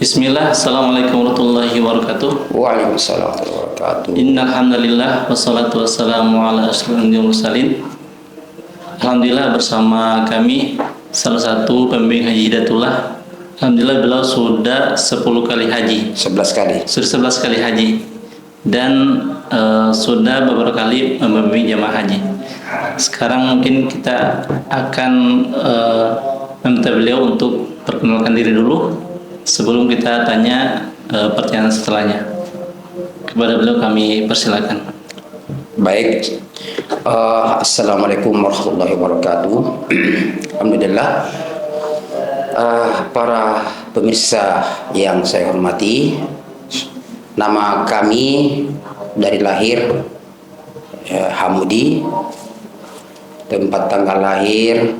Bismillah, Assalamualaikum warahmatullahi wabarakatuh. Waalaikumsalam warahmatullahi wabarakatuh. Innal hamdalillah wassalatu wassalamu ala asyrofil mursalin. Alhamdulillah, bersama kami salah satu pembimbing Haji Hidayatullah. Alhamdulillah beliau sudah 10 kali haji. 11 kali. Sudah 11 kali haji dan sudah beberapa kali membimbing jamaah haji. Sekarang mungkin kita akan meminta beliau untuk perkenalkan diri dulu sebelum kita tanya pertanyaan setelahnya. Kepada beliau kami persilakan. Baik. Assalamualaikum warahmatullahi wabarakatuh. Alhamdulillah. Para pemirsa yang saya hormati, nama kami dari lahir Hamudi, tempat tanggal lahir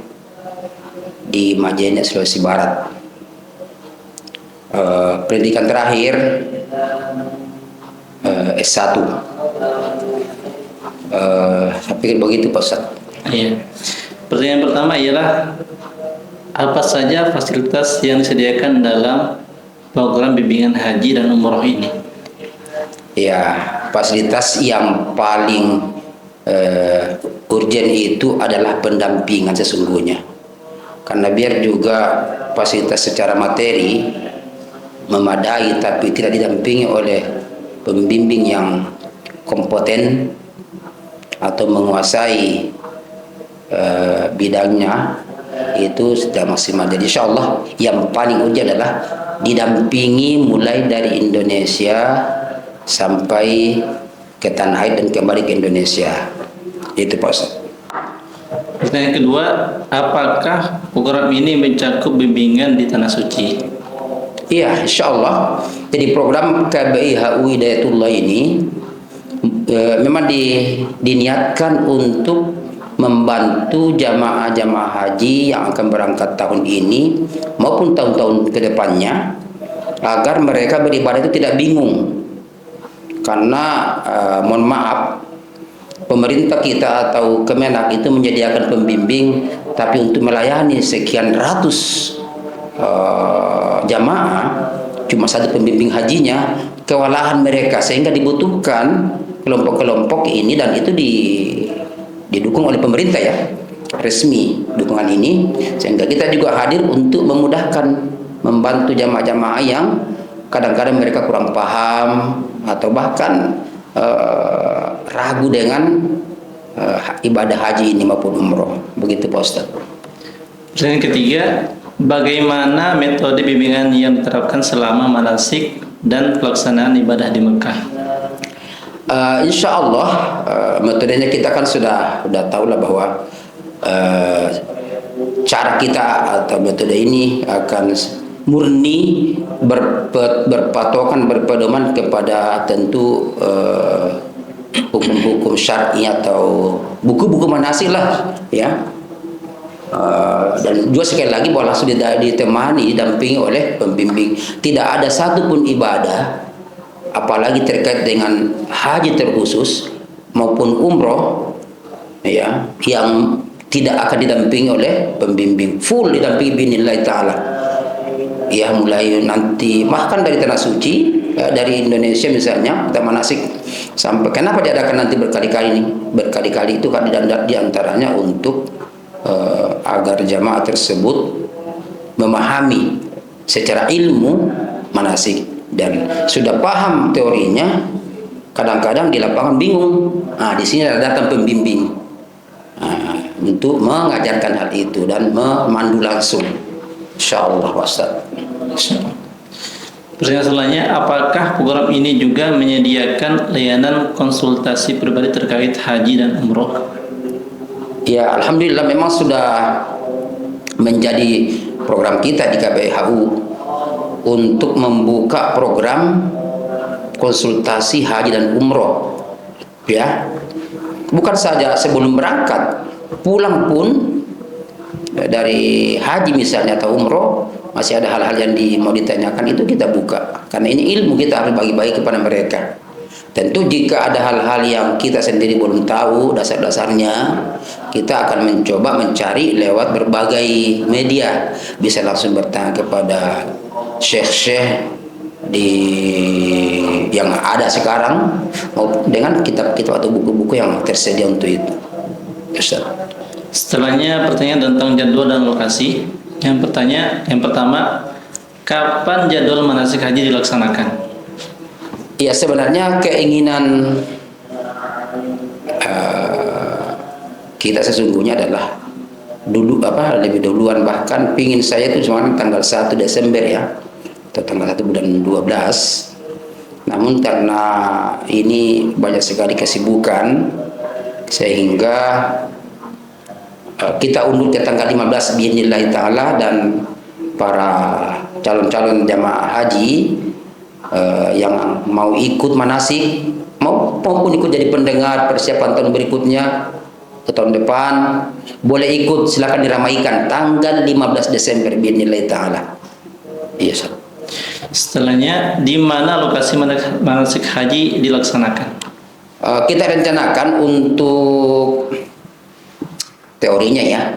di Majene, Sulawesi Barat. Pendidikan terakhir S1. Saya pikir begitu Pak Ustaz. Iya. Pertanyaan pertama ialah apa saja fasilitas yang disediakan dalam program bimbingan haji dan umroh ini? Ya, fasilitas yang paling urgent itu adalah pendampingan sesungguhnya. Karena biar juga fasilitas secara materi memadai tapi tidak didampingi oleh pembimbing yang kompeten atau menguasai bidangnya, itu sudah maksimal. Jadi insya Allah yang paling urgent adalah didampingi mulai dari Indonesia sampai ke tanah air dan kembali ke Indonesia. Itu Pak Ustaz. Pertanyaan kedua, apakah program ini mencakup bimbingan di Tanah Suci? Iya, insya Allah. Jadi program KBI HU Hidayatullah ini memang diniatkan untuk membantu jamaah-jamaah haji yang akan berangkat tahun ini maupun tahun-tahun ke depannya, agar mereka beribadah itu tidak bingung. Karena mohon maaf, pemerintah kita atau Kemenak itu menyediakan pembimbing, tapi untuk melayani sekian ratus jamaah cuma satu pembimbing hajinya, kewalahan mereka, sehingga dibutuhkan kelompok-kelompok ini, dan itu didukung oleh pemerintah ya, resmi dukungan ini, sehingga kita juga hadir untuk memudahkan, membantu jamaah-jamaah yang kadang-kadang mereka kurang paham atau bahkan ragu dengan ibadah haji ini maupun umroh. Begitu Pak Ustaz. Pertanyaan ketiga, bagaimana metode bimbingan yang diterapkan selama manasik dan pelaksanaan ibadah di Mekah? Insya Allah metodenya kita kan sudah tahu lah bahwa cara kita atau metode ini akan murni berpatokan, berpedoman kepada tentu hukum-hukum syar'i atau buku-buku manasik lah ya. Dan juga sekali lagi bahwa langsung ditemani, didampingi oleh pembimbing. Tidak ada satupun ibadah, apalagi terkait dengan haji terkhusus maupun umroh ya, yang tidak akan didampingi oleh pembimbing. Full didampingi binillah ta'ala ya, mulai nanti bahkan dari Tanah Suci ya, dari Indonesia misalnya kita manasik sampai, kenapa diadakan nanti berkali-kali ini? Berkali-kali itu kan diantaranya untuk agar jamaah tersebut memahami secara ilmu manasik, dan sudah paham teorinya, kadang-kadang di lapangan bingung. Nah, di sini ada datang pembimbing untuk mengajarkan hal itu dan memandu langsung. Insyaallah Ustaz. Pertanyaan selanjutnya, apakah program ini juga menyediakan layanan konsultasi pribadi terkait haji dan umroh? Ya, alhamdulillah memang sudah menjadi program kita di KBHU untuk membuka program konsultasi haji dan umroh. Ya, bukan saja sebelum berangkat, pulang pun dari haji misalnya atau umroh, masih ada hal-hal yang mau ditanyakan, itu kita buka. Karena ini ilmu, kita harus bagi-bagi kepada mereka. Tentu jika ada hal-hal yang kita sendiri belum tahu dasar-dasarnya, kita akan mencoba mencari lewat berbagai media. Bisa langsung bertanya kepada syekh-syekh di yang ada sekarang, maupun dengan kitab-kitab atau buku-buku yang tersedia untuk itu. Ustaz. Setelahnya pertanyaan tentang jadwal dan lokasi. Yang pertama, kapan jadwal manasik haji dilaksanakan? Ya, sebenarnya keinginan kita sesungguhnya adalah lebih duluan, bahkan pingin saya itu cuma tanggal 1 Desember ya, atau tanggal 1 bulan 12. Namun karena ini banyak sekali kesibukan sehingga kita undur ke tanggal 15 biidznillah taala, dan para calon-calon jamaah haji yang mau ikut manasik maupun ikut jadi pendengar persiapan tahun berikutnya ke tahun depan boleh ikut, silakan diramaikan tanggal 15 Desember biidznillah taala. Iya, Ustaz. Setelahnya, di mana lokasi manasik haji dilaksanakan? Kita rencanakan untuk teorinya ya,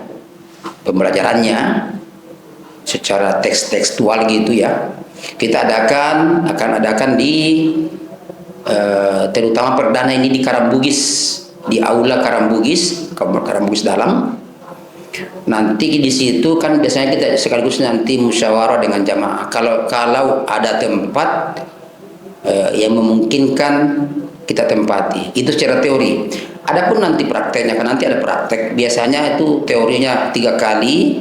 pembelajarannya secara tekstual gitu ya, kita akan adakan di terutama perdana ini di Karambugis, di aula Karambugis, Karambugis dalam. Nanti di situ kan biasanya kita sekaligus nanti musyawarah dengan jamaah. Kalau ada tempat yang memungkinkan, kita tempati. Itu secara teori. Adapun nanti prakteknya, kan nanti ada praktek. Biasanya itu teorinya 3 kali,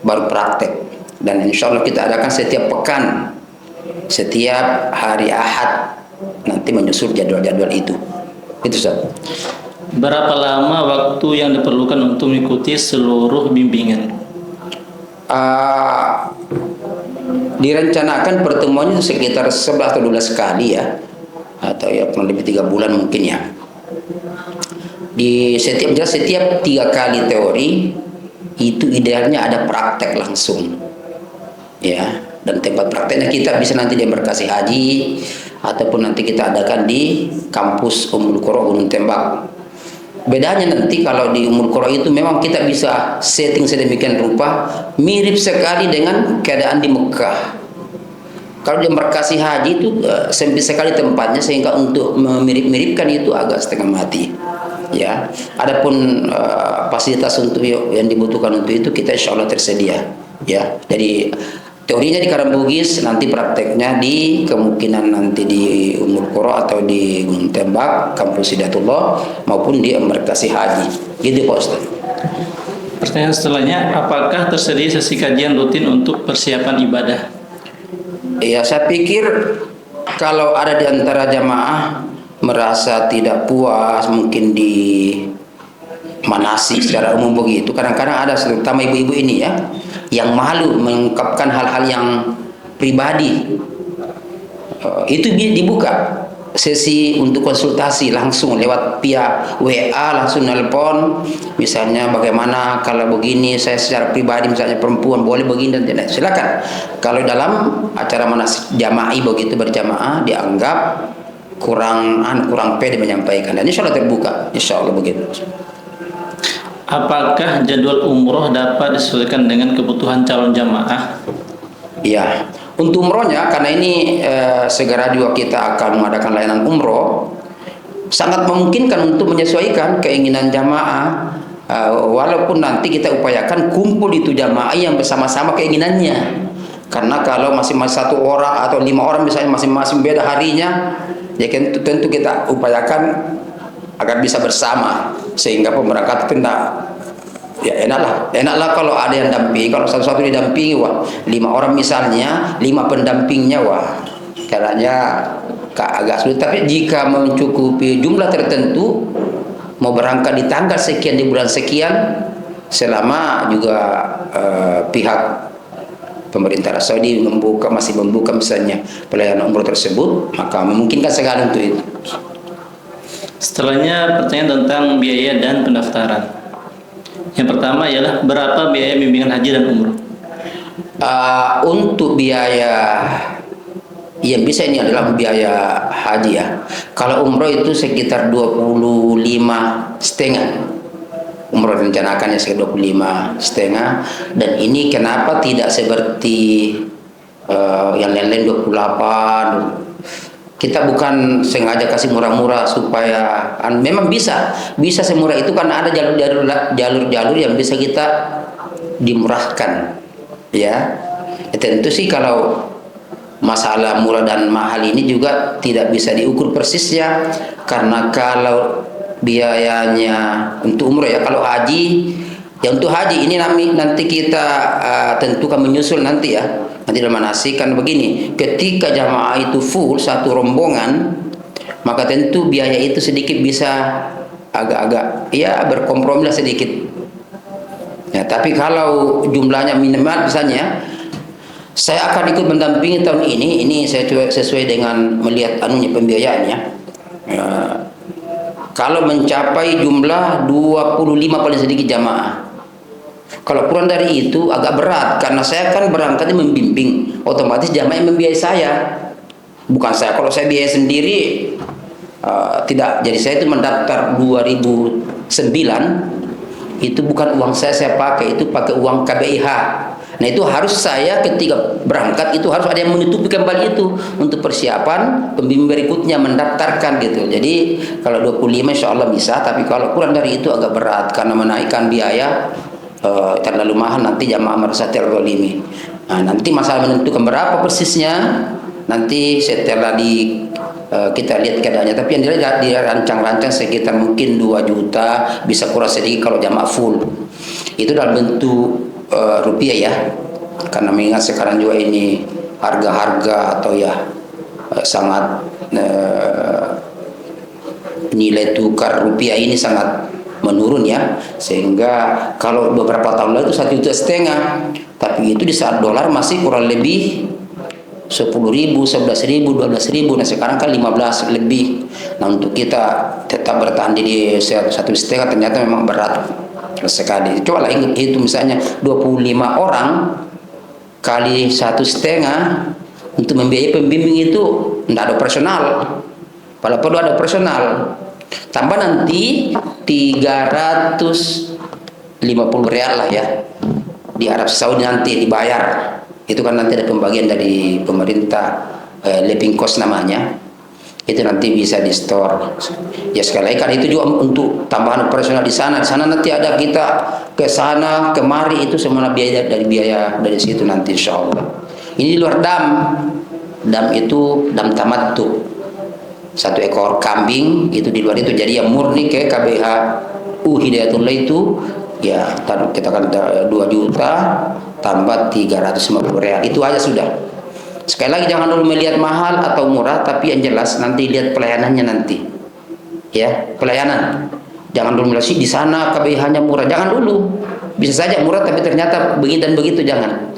baru praktek. Dan insya Allah kita adakan setiap pekan, setiap hari Ahad. Nanti menyusul jadwal-jadwal itu. Itu Ustaz. Berapa lama waktu yang diperlukan untuk mengikuti seluruh bimbingan? Direncanakan pertemuan itu sekitar 11 atau 12 kali ya, atau ya kurang lebih 3 bulan mungkin ya. Di setiap 3 kali teori itu idealnya ada praktek langsung ya, dan tempat prakteknya kita bisa nanti di embarkasi haji ataupun nanti kita adakan di kampus Ummul Qura Gunung Tembak. Bedanya nanti kalau di Ummul Qura itu memang kita bisa setting sedemikian rupa mirip sekali dengan keadaan di Mekah. Kalau di embarkasi haji itu sempit sekali tempatnya sehingga untuk memirip-miripkan itu agak setengah mati. Ya, adapun fasilitas untuk yang dibutuhkan untuk itu kita insya Allah tersedia. Ya, jadi teorinya di Karambugis, nanti prakteknya di kemungkinan nanti di Ummul Qura atau di Gunung Tembak, Kampus Hidatullah, maupun di embarkasi haji. Gitu Pak Ustaz. Pertanyaan setelahnya, apakah tersedia sesi kajian rutin untuk persiapan ibadah? Ya, saya pikir kalau ada di antara jamaah merasa tidak puas mungkin di manasik secara umum begitu, kadang-kadang ada terutama ibu-ibu ini ya yang malu mengungkapkan hal-hal yang pribadi, itu dibuka sesi untuk konsultasi langsung lewat via WA, langsung nelpon misalnya bagaimana kalau begini, saya secara pribadi misalnya perempuan boleh begini dan tidak, silakan. Kalau dalam acara manasik jamaah begitu berjamaah dianggap kurang pede menyampaikan, dan insya Allah terbuka, insya Allah begitu. Apakah jadwal umroh dapat disesuaikan dengan kebutuhan calon jamaah? Ya, untuk umrohnya karena ini segera juga kita akan mengadakan layanan umroh, sangat memungkinkan untuk menyesuaikan keinginan jamaah, walaupun nanti kita upayakan kumpul itu jamaah yang bersama-sama keinginannya. Karena kalau masing-masing 1 orang atau 5 orang misalnya masing-masing beda harinya, ya tentu kita upayakan agar bisa bersama sehingga pemberangkatan tidak ya enaklah kalau ada yang damping. Kalau satu-satu didampingi, wah 5 orang misalnya 5 pendampingnya, wah caranya agak sulit. Tapi jika mencukupi jumlah tertentu, mau berangkat di tanggal sekian di bulan sekian, selama juga pihak pemerintah Arab Saudi masih membuka misalnya pelayanan umroh tersebut, maka memungkinkan sekali untuk itu. Setelahnya pertanyaan tentang biaya dan pendaftaran. Yang pertama ialah berapa biaya bimbingan haji dan umroh? Untuk biaya yang bisa ini adalah biaya haji ya. Kalau umroh itu sekitar 25,5 umroh direncanakannya sekitar 25,5, dan ini kenapa tidak seperti yang lain-lain 28. Kita bukan sengaja kasih murah-murah supaya memang bisa semurah itu karena ada jalur-jalur yang bisa kita dimurahkan, ya. Tentu sih kalau masalah murah dan mahal ini juga tidak bisa diukur persisnya, karena kalau biayanya untuk umroh ya, kalau haji ya, untuk haji ini nanti kita tentukan menyusul nanti ya, nanti dalam manasik kan begini, ketika jamaah itu full satu rombongan, maka tentu biaya itu sedikit bisa agak-agak ya berkompromi lah sedikit ya. Tapi kalau jumlahnya minimal, misalnya saya akan ikut mendampingi tahun ini saya sesuai dengan melihat pembiayaannya. Kalau mencapai jumlah 25 paling sedikit jamaah. Kalau kurang dari itu agak berat, karena saya kan berangkatnya membimbing, otomatis jamaah yang membiayai saya, bukan saya. Kalau saya biaya sendiri tidak. Jadi saya itu mendaftar 2009, itu bukan uang saya pakai, itu pakai uang KBIH. Nah itu harus saya ketika berangkat itu harus ada yang menutupi kembali itu untuk persiapan pembimbing berikutnya mendaftarkan gitu. Jadi kalau 25 insya Allah bisa, tapi kalau kurang dari itu agak berat karena menaikkan biaya terlalu mahal, nanti jamaah merasa terzalimi. Nah, nanti masalah menentukan berapa persisnya nanti setelah kita lihat keadaannya, tapi yang dirancang-rancang sekitar mungkin 2 juta, bisa kurang sedikit kalau jamaah full. Itu dalam bentuk rupiah ya, karena mengingat sekarang juga ini harga-harga atau ya sangat nilai tukar rupiah ini sangat menurun ya, sehingga kalau beberapa tahun lalu itu 1,5 juta, tapi itu di saat dolar masih kurang lebih 10.000, 11.000, 12.000. Nah sekarang kan 15 lebih. Nah untuk kita tetap bertahan di 1,5 ternyata memang berat sekali. Coba lah hitung misalnya 25 orang kali 1,5 untuk membiayai pembimbing itu tidak ada operasional, padahal perlu ada operasional. Tambah nanti 350 real lah ya di Arab Saudi nanti dibayar. Itu kan nanti ada pembagian dari pemerintah, living cost namanya. Itu nanti bisa di store ya. Sekali lagi kan itu juga untuk tambahan operasional di sana. Di sana nanti ada kita ke sana kemari, itu semua biaya dari situ nanti insya Allah. Ini di luar dam itu dam tamattu, 1 ekor kambing itu di luar itu. Jadi yang murni ke KBH Hidayatullah itu ya kita kan 2 juta tambah 350 real, itu aja sudah. Sekali lagi jangan dulu melihat mahal atau murah, tapi yang jelas nanti lihat pelayanannya nanti. Ya, pelayanan. Jangan dulu melihat di sana KBH-nya murah, jangan dulu. Bisa saja murah tapi ternyata begini dan begitu, jangan.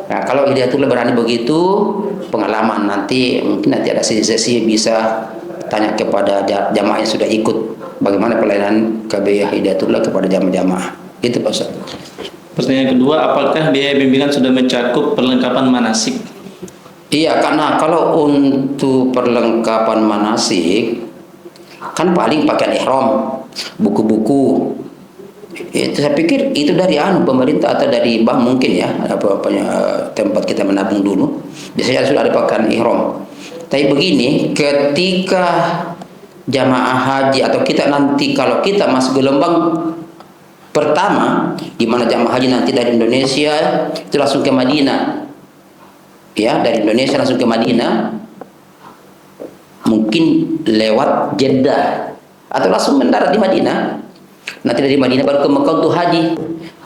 Nah, kalau Hidayatullah berani begitu, pengalaman nanti mungkin nanti ada sesi bisa tanya kepada jamaah yang sudah ikut bagaimana pelayanan KBH Hidayatullah kepada jamaah. Itu Pak Ustaz. Pertanyaan kedua, apakah biaya bimbingan sudah mencakup perlengkapan manasik? Iya, karena kalau untuk perlengkapan manasik kan paling pakaian ihram, buku-buku. Itu saya pikir itu dari pemerintah atau dari bank mungkin ya, tempat kita menabung dulu. Biasanya sudah ada pakaian ihram. Tapi begini, ketika jamaah haji atau kita nanti kalau kita masuk gelombang pertama, di mana jamaah haji nanti dari Indonesia itu langsung ke Madinah. Ya, dari Indonesia langsung ke Madinah, mungkin lewat Jeddah atau langsung mendarat di Madinah. Nanti dari Madinah baru ke Mekah untuk haji.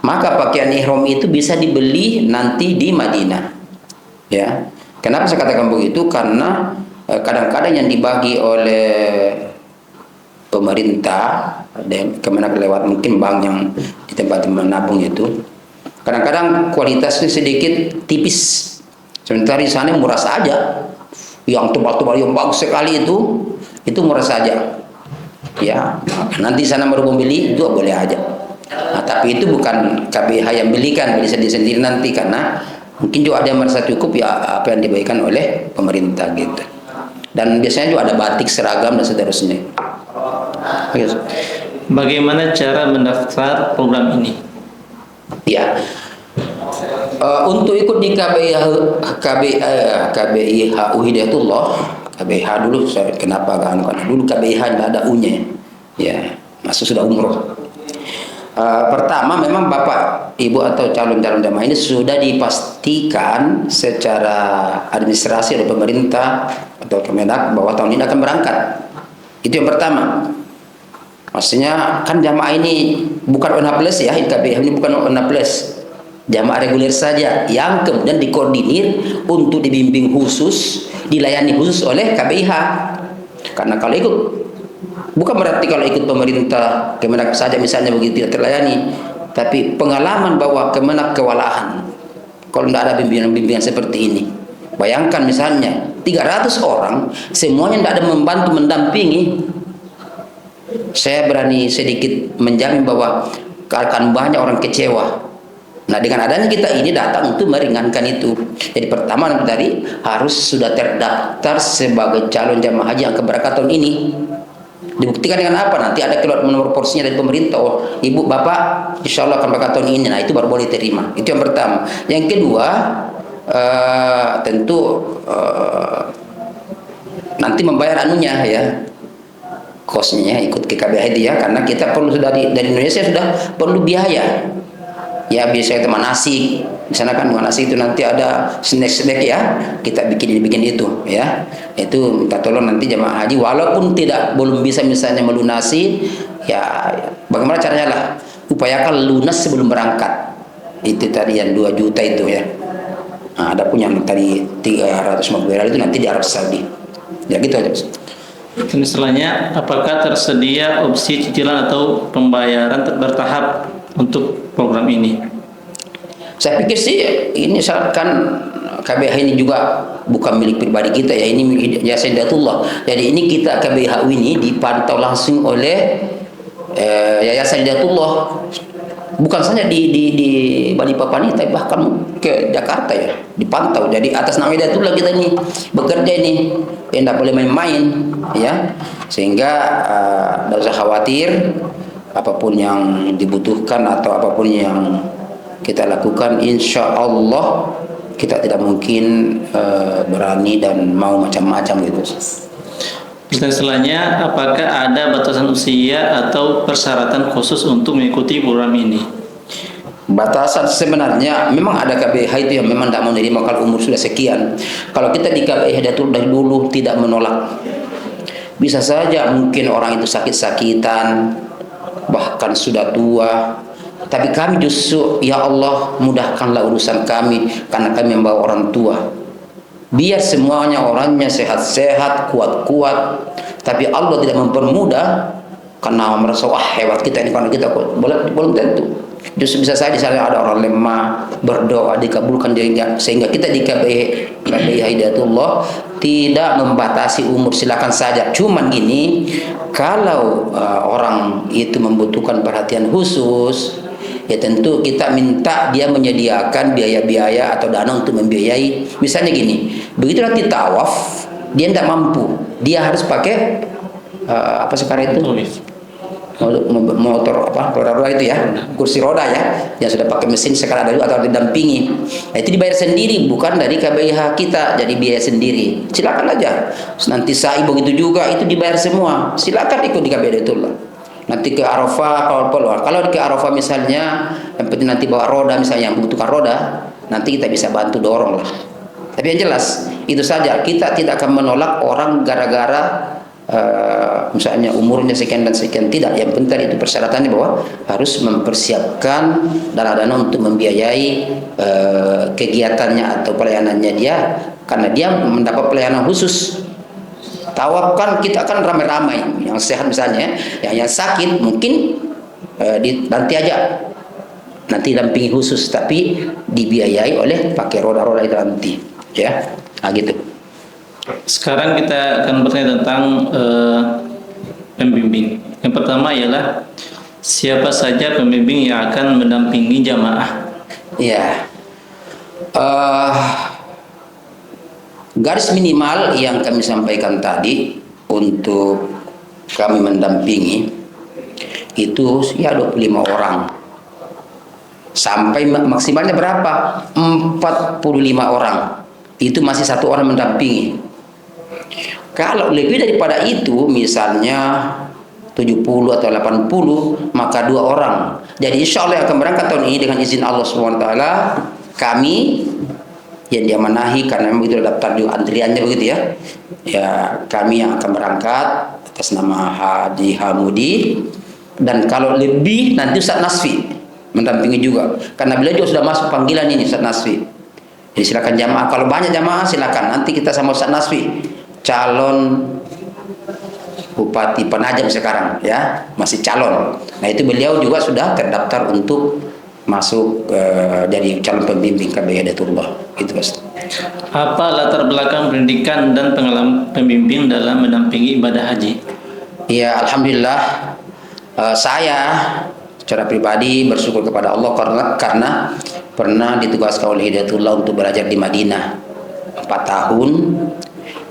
Maka pakaian ihram itu bisa dibeli nanti di Madinah. Ya, kenapa saya katakan begitu? Karena kadang-kadang yang dibagi oleh pemerintah dan kemana lewat mungkin bank yang di tempat menabung itu, kadang-kadang kualitasnya sedikit tipis. Sementara di sana murah saja, yang tebal-tebal yang bagus sekali itu murah saja. Ya, nanti sana baru membeli juga boleh aja. Nah, tapi itu bukan KBH yang belikan, beli sendiri nanti, karena mungkin juga ada yang merasa cukup ya apa yang diberikan oleh pemerintah gitu. Dan biasanya juga ada batik seragam dan seterusnya. bagaimana cara mendaftar program ini? Ya, untuk ikut di KBIH Hidayatullah, KBIH dulu, kenapa kan? Dulu KBIH nggak ada U-nya, ya, masuk sudah umroh. Pertama, memang Bapak, Ibu atau calon-calon jamaah ini sudah dipastikan secara administrasi oleh pemerintah atau Kemenak bahwa tahun ini akan berangkat. Itu yang pertama. Maksudnya kan jamaah ini bukan ONA plus ya, KBIH ini bukan ONA plus, jamaah reguler saja yang kemudian dikoordinir untuk dibimbing khusus, dilayani khusus oleh KBIH. Karena kalau ikut, bukan berarti kalau ikut pemerintah Kemenak saja misalnya begitu tidak terlayani, tapi pengalaman bahwa Kemenak kewalahan kalau tidak ada bimbingan-bimbingan seperti ini. Bayangkan misalnya 300 orang semuanya tidak ada membantu mendampingi. Saya berani sedikit menjamin bahwa akan banyak orang kecewa. Nah, dengan adanya kita ini datang untuk meringankan itu. Jadi pertama tadi harus sudah terdaftar sebagai calon jamaah haji yang keberangkatan tahun ini. Dibuktikan dengan apa? Nanti ada keluar nomor porsinya dari pemerintah. Oh, ibu, bapak, insya Allah akan berangkat tahun ini. Nah, itu baru boleh terima. Itu yang pertama. Yang kedua, tentu nanti membayar anunya ya, kosnya ikut ke KBIH itu ya, karena kita perlu sudah dari Indonesia sudah perlu biaya. Ya, biasanya teman nasi, di sana kan nasi itu nanti ada snack ya, kita bikin itu ya. Itu minta tolong nanti jemaah haji, walaupun belum bisa misalnya melunasi, ya bagaimana caranya lah, upayakan lunas sebelum berangkat. Itu tadi yang 2 juta itu ya. Nah, ada pun yang tadi 350 rial itu nanti di Arab Saudi. Ya gitu aja. Dan setelahnya, apakah tersedia opsi cicilan atau pembayaran bertahap untuk program ini? Saya pikir sih ini kan KBIH ini juga bukan milik pribadi kita ya, ini milik Yayasan Hidayatullah. Jadi ini kita KBIH ini dipantau langsung oleh Yayasan Hidayatullah. Bukan saja di Balikpapan ini, tapi bahkan ke Jakarta ya dipantau. Jadi atas nama Hidayatullah kita ini bekerja ini, tidak boleh main-main ya. Sehingga tidak usah khawatir, apapun yang dibutuhkan atau apapun yang kita lakukan, insya Allah kita tidak mungkin berani dan mau macam-macam gitu. Dan setelahnya, apakah ada batasan usia atau persyaratan khusus untuk mengikuti program ini? Batasan sebenarnya memang ada KBIH itu yang memang tidak menerima kalau umur sudah sekian. Kalau kita di KBIH dari dulu tidak menolak. Bisa saja mungkin orang itu sakit-sakitan, bahkan sudah tua, tapi kami justru, ya Allah, mudahkanlah urusan kami karena kami membawa orang tua. Biar semuanya orangnya sehat-sehat, kuat-kuat, tapi Allah tidak mempermudah karena merasa wah hebat kita ini, karena kita belum tentu. Justru bisa saja di sana ada orang lemah, berdoa dikabulkan sehingga kita di KBIH Hidayatullah tidak membatasi umur, silakan saja. Cuman gini, kalau orang itu membutuhkan perhatian khusus, ya tentu kita minta dia menyediakan biaya-biaya atau dana untuk membiayai. Misalnya gini, begitu nanti tawaf dia tidak mampu, dia harus pakai apa sekarang itu motor roda itu ya, kursi roda ya, yang sudah pakai mesin sekarang ada atau didampingi. Nah, itu dibayar sendiri, bukan dari KBIH kita, jadi biaya sendiri. Silakan aja. Nanti sa'i begitu juga itu dibayar semua. Silakan ikut di KBIH Hidayatullah. Nanti ke Arafah kalau ke Arafah misalnya, yang penting nanti bawa roda misalnya, yang membutuhkan roda, nanti kita bisa bantu dorong lah. Tapi yang jelas itu saja, kita tidak akan menolak orang gara-gara misalnya umurnya sekian dan sekian, tidak. Yang penting itu persyaratannya bahwa harus mempersiapkan dana untuk membiayai kegiatannya atau pelayanannya dia, karena dia mendapat pelayanan khusus. Tawaf kan kita kan ramai-ramai, yang sehat misalnya, yang sakit mungkin nanti aja, nanti dampingi khusus, tapi dibiayai oleh pakai roda-roda itu nanti, ya, nah gitu. Sekarang kita akan bertanya tentang pembimbing. Yang pertama ialah siapa saja pembimbing yang akan mendampingi jamaah? Ya, garis minimal yang kami sampaikan tadi untuk kami mendampingi itu ya 25 orang. Sampai maksimalnya berapa? 45 orang. Itu masih satu orang mendampingi. Kalau lebih daripada itu, misalnya 70 atau 80, maka 2 orang. Jadi insya Allah yang akan berangkat tahun ini dengan izin Allah SWT, kami yang diamanahi, karena memang itu daftar juga antriannya begitu ya. Ya, kami yang akan berangkat atas nama Haji Hamudi, dan kalau lebih nanti Ustaz Nasfi mendampingi juga, karena beliau juga sudah masuk panggilan ini Ustaz Nasfi. Jadi silakan jamaah, kalau banyak jamaah silakan, nanti kita sama Ustaz Nasfi, calon Bupati Penajam sekarang ya, masih calon. Nah itu beliau juga sudah terdaftar untuk masuk jadi calon pembimbing KBI Hidayatullah. Itu Ustaz. Apa latar belakang pendidikan dan pengalaman pembimbing dalam mendampingi ibadah haji? Ya, alhamdulillah saya secara pribadi bersyukur kepada Allah karena pernah ditugaskan oleh Hidayatullah untuk belajar di Madinah 4 tahun.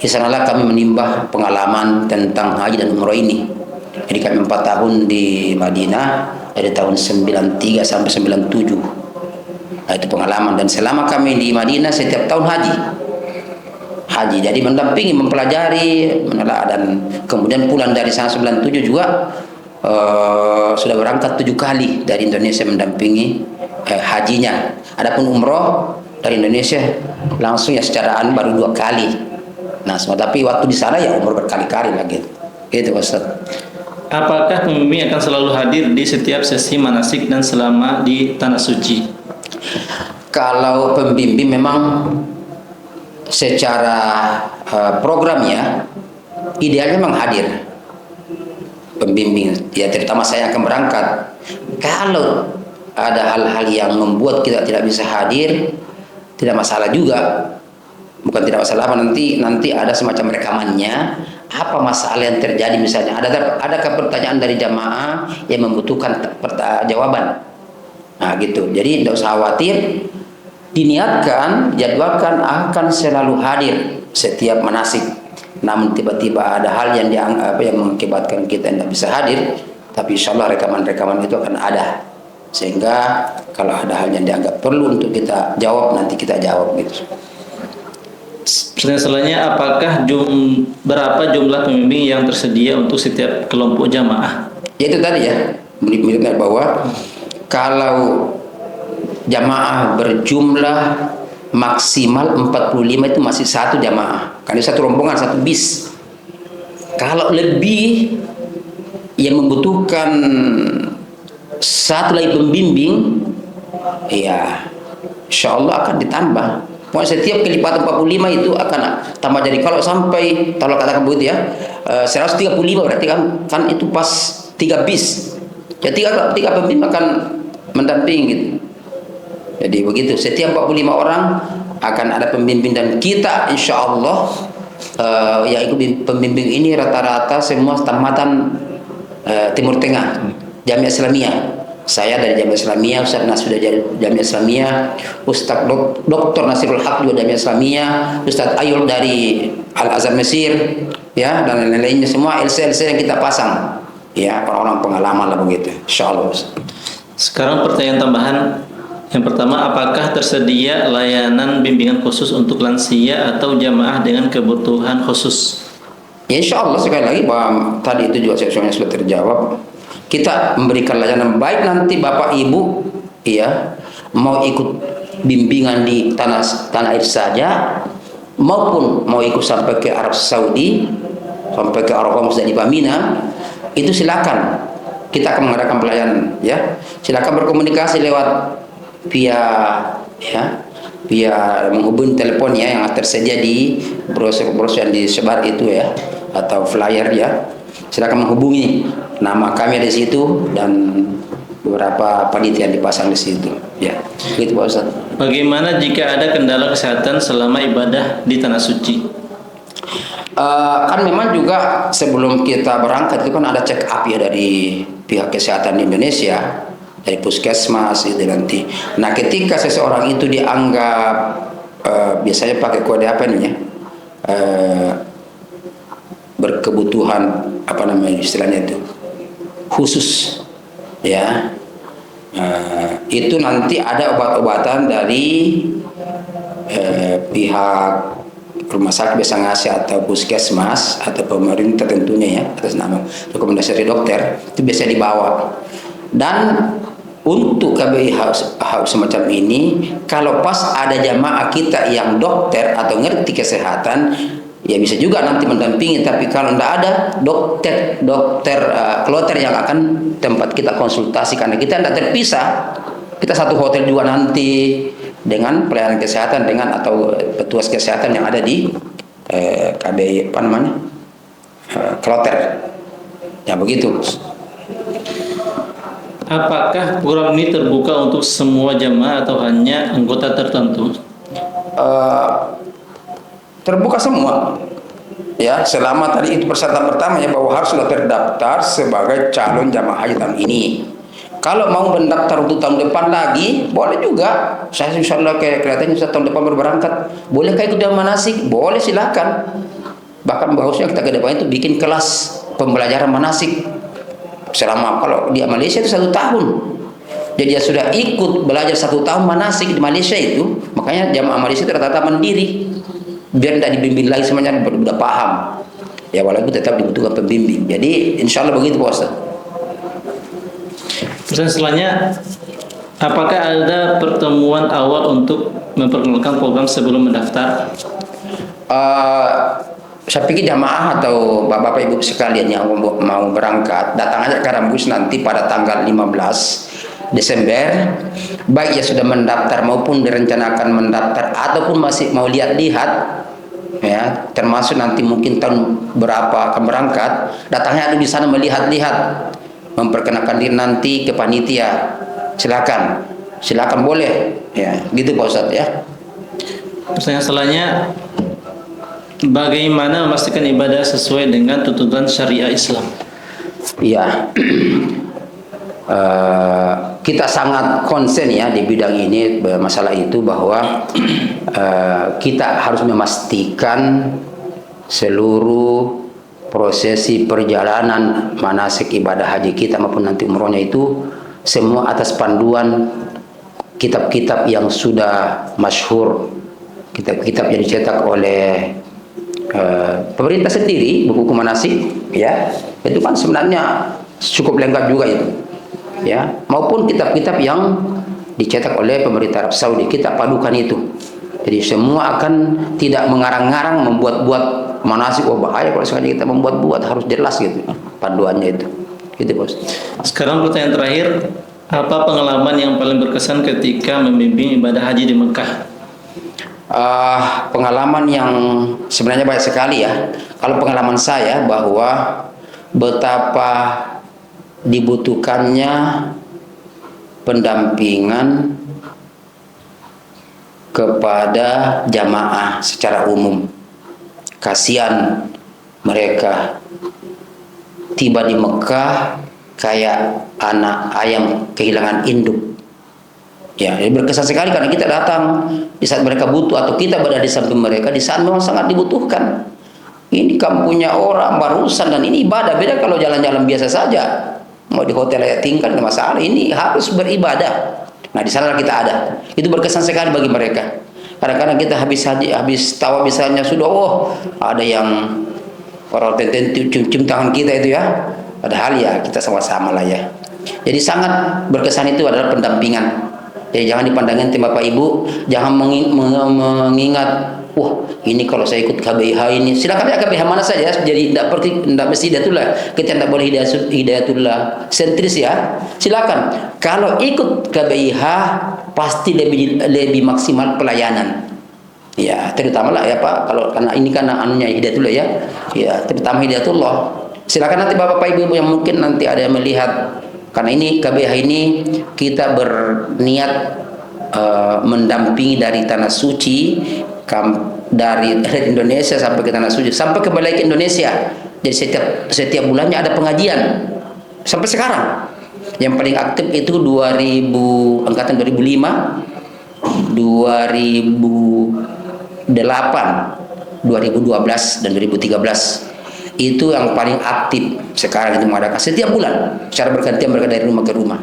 Di sanalah kami menimba pengalaman tentang haji dan umroh ini. Jadi kami 4 tahun di Madinah dari tahun 93 sampai 97. Nah, itu pengalaman, dan selama kami di Madinah setiap tahun haji. Jadi mendampingi, mempelajari, menelaah, dan kemudian pulang dari sana 97 juga sudah berangkat 7 kali dari Indonesia mendampingi hajinya. Adapun umroh dari Indonesia langsung ya secara baru 2 kali. Nah, tapi waktu di sana ya umroh berkali-kali lagi. Gitu Ustaz. Apakah pembimbing akan selalu hadir di setiap sesi manasik dan selama di tanah suci? Kalau pembimbing memang secara programnya idealnya memang hadir pembimbing ya, terutama saya akan berangkat. Kalau ada hal-hal yang membuat kita tidak bisa hadir, tidak masalah juga. Bukan tidak masalah, nanti ada semacam rekamannya. Apa masalah yang terjadi, misalnya adakah pertanyaan dari jamaah yang membutuhkan jawaban. Nah gitu. Jadi tidak usah khawatir, diniatkan, jadwalkan akan selalu hadir setiap manasik. Namun tiba-tiba ada hal yang dianggap yang mengakibatkan kita tidak bisa hadir, tapi insya Allah rekaman-rekaman itu akan ada, sehingga kalau ada hal yang dianggap perlu untuk kita jawab, nanti kita jawab gitu. Pertanyaan selanjutnya, apakah berapa jumlah pembimbing yang tersedia untuk setiap kelompok jamaah? Ya itu tadi ya, mirip-miripnya bahwa kalau jamaah berjumlah maksimal 45 itu masih satu jamaah, karena satu rombongan, satu bis. Kalau lebih yang membutuhkan satu lagi pembimbing, ya insya Allah akan ditambah. Pokoknya setiap kelipatan 45 itu akan tambah. Jadi kalau sampai, kalau katakan begitu ya, 135 berarti kan itu pas 3 bis. Ya 3 pembimbing akan mendampingi gitu. Jadi begitu, setiap 45 orang akan ada pembimbing, dan kita insya Allah yang ikut pembimbing ini rata-rata semua tamatan Timur Tengah, Jamiah Islamiyah. Saya dari Jamiah Islamiyah, Ustaz Nasfi dari Jamiah Islamiyah, Ustaz Dr. Nasirul Haq juga Jamiah Islamiyah, Ustaz Ayul dari Al-Azhar Mesir, ya, dan lain-lainnya, semua LC yang kita pasang, ya, orang-orang pengalaman lah begitu, insyaallah. Sekarang pertanyaan tambahan. Yang pertama, apakah tersedia layanan bimbingan khusus untuk lansia atau jamaah dengan kebutuhan khusus? Ya, insya Allah sekali lagi bahwa tadi itu juga sesuatu sudah terjawab. Kita memberikan layanan, baik nanti Bapak Ibu ya mau ikut bimbingan di tanah air saja, maupun mau ikut sampai ke Arab Saudi, sampai ke Arafah Musdalifah Mina, itu silakan. Kita akan mengadakan pelayanan ya. Silakan berkomunikasi lewat via menghubungi telepon ya yang tersedia di brosur yang disebar itu ya, atau flyer ya. Silakan menghubungi, nama kami ada di situ dan beberapa panitia yang dipasang di situ ya. Gitu Pak Ustaz. Bagaimana jika ada kendala kesehatan selama ibadah di tanah suci? Kan memang juga sebelum kita berangkat itu kan ada check up ya dari pihak kesehatan di Indonesia, dari puskesmas itu nanti. Nah ketika seseorang itu dianggap biasanya pakai kode apa nih ya, berkebutuhan apa namanya istilahnya itu khusus ya. Itu nanti ada obat-obatan dari pihak rumah sakit biasa ngasih atau puskesmas atau pemerintah tentunya ya, atas nama rekomendasi dari dokter, itu biasa dibawa. Dan untuk KBI hal semacam ini, kalau pas ada jamaah kita yang dokter atau ngerti kesehatan, ya bisa juga nanti mendampingi. Tapi kalau tidak ada dokter kloter yang akan tempat kita konsultasi, karena kita tidak terpisah, kita satu hotel juga nanti dengan pelayanan kesehatan dengan atau petugas kesehatan yang ada di KBI kloter, ya begitu. Apakah program ini terbuka untuk semua jamaah atau hanya anggota tertentu? Terbuka semua, ya, selama tadi itu persyaratan pertamanya bahwa harus sudah terdaftar sebagai calon jamaah haji tahun ini. Kalau mau mendaftar untuk tahun depan lagi, boleh juga. Saya insya Allah kelihatannya tahun depan baru berangkat. Boleh ikut jamaah manasik? Boleh, silakan. Bahkan bagusnya kita ke depan itu bikin kelas pembelajaran manasik. Selama kalau di Malaysia itu 1 tahun. Jadi dia sudah ikut belajar 1 tahun manasik di Malaysia itu. Makanya jamaah Malaysia itu rata-rata mandiri. Biar tidak dibimbing lagi semuanya, sudah paham. Ya walaupun tetap dibutuhkan pembimbing. Jadi insya Allah begitu Pak Ustaz. Selanjutnya, apakah ada pertemuan awal untuk memperkenalkan program sebelum mendaftar? Saya pikir jamaah atau bapak ibu sekalian yang mau berangkat, datang aja ke Rambus nanti pada tanggal 15 Desember, baik ya sudah mendaftar maupun direncanakan mendaftar ataupun masih mau lihat-lihat, ya, termasuk nanti mungkin tahun berapa akan berangkat, datangnya ada di sana melihat-lihat, memperkenalkan diri nanti ke panitia. Silakan boleh, ya, gitu Pak Ustadz ya. Pertanyaan selanjutnya, bagaimana memastikan ibadah sesuai dengan tuntutan syariah Islam? Iya, kita sangat konsen ya di bidang ini, masalah itu, bahwa kita harus memastikan seluruh prosesi perjalanan manasik ibadah haji kita maupun nanti umrohnya itu semua atas panduan kitab-kitab yang sudah masyhur, kitab-kitab yang dicetak oleh pemerintah sendiri, buku manasik, ya, itu kan sebenarnya cukup lengkap juga itu, ya, maupun kitab-kitab yang dicetak oleh pemerintah Arab Saudi, kita padukan itu. Jadi semua akan tidak mengarang-ngarang, membuat-buat manasik. Oh bahaya kalau sekali kita membuat-buat, harus jelas gitu panduannya itu. Gitu Bos. Sekarang pertanyaan terakhir, apa pengalaman yang paling berkesan ketika membimbing ibadah haji di Mekah? Pengalaman yang sebenarnya banyak sekali ya. Kalau pengalaman saya bahwa betapa dibutuhkannya pendampingan kepada jamaah secara umum. Kasihan mereka tiba di Mekah kayak anak ayam kehilangan induk. Ya, ini berkesan sekali karena kita datang di saat mereka butuh atau kita berada di samping mereka di saat memang sangat dibutuhkan. Ini kampungnya orang barusan dan ini ibadah, beda kalau jalan-jalan biasa saja. Mau di hotel layak tingkat nggak masalah. Ini harus beribadah. Nah di sana kita ada. Itu berkesan sekali bagi mereka. Kadang-kadang kita habis haji, habis tawaf misalnya sudah, ada yang orang tertentu cium-cium tangan kita itu ya. Padahal ya kita sama-sama lah ya. Jadi sangat berkesan itu adalah pendampingan. Jadi jangan dipandangin Bapak Ibu, jangan mengingat, ini kalau saya ikut KBIH ini, silakan ya KBIH mana saja. Jadi tidak mesti hidayatullah, kita tidak boleh hidayatullah sentris ya. Silakan. Kalau ikut KBIH pasti lebih maksimal pelayanan. Ya, terutama lah ya Pak, kalau karena ini kan anunya hidayatullah ya. Ya, terutama hidayatullah. Silakan nanti Bapak Ibu yang mungkin nanti ada yang melihat. Karena ini KBIH ini kita berniat mendampingi dari tanah suci, dari Indonesia sampai ke tanah suci, sampai ke balik Indonesia. Jadi setiap bulannya ada pengajian sampai sekarang. Yang paling aktif itu angkatan 2005, 2008, 2012 dan 2013. itu yang paling aktif sekarang itu mengadakan setiap bulan secara bergantian mereka dari rumah ke rumah.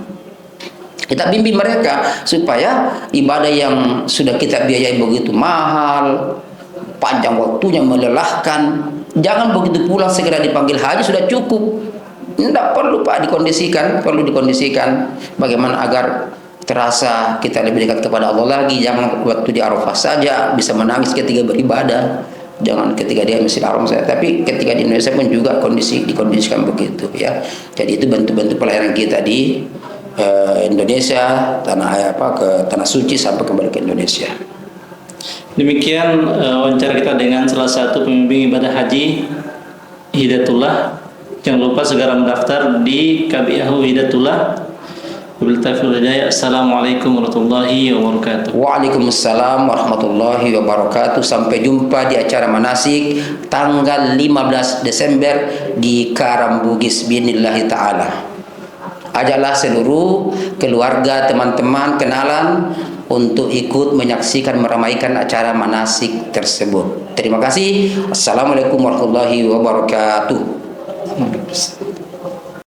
Kita bimbing mereka supaya ibadah yang sudah kita biayai begitu mahal, panjang waktunya, melelahkan, jangan begitu pulang segera dipanggil haji sudah cukup. Tidak perlu Pak dikondisikan, perlu dikondisikan bagaimana agar terasa kita lebih dekat kepada Allah lagi. Jangan waktu di Arafah saja bisa menangis ketika beribadah, jangan ketika dia Masjidil Haram saja, tapi ketika di Indonesia pun juga dikondisikan begitu ya. Jadi itu bentuk-bentuk pelayanan kita di Indonesia, ke tanah suci sampai kembali ke Indonesia. Demikian wawancara kita dengan salah satu pembimbing ibadah haji Hidayatullah. Jangan lupa segera mendaftar di KBIAHU Hidayatullah. Assalamualaikum warahmatullahi wabarakatuh. Waalaikumsalam warahmatullahi wabarakatuh. Sampai jumpa di acara manasik tanggal 15 Desember di Karambugis binillahi ta'ala. Ajaklah seluruh keluarga, teman-teman, kenalan untuk ikut menyaksikan, meramaikan acara manasik tersebut. Terima kasih. Assalamualaikum warahmatullahi wabarakatuh.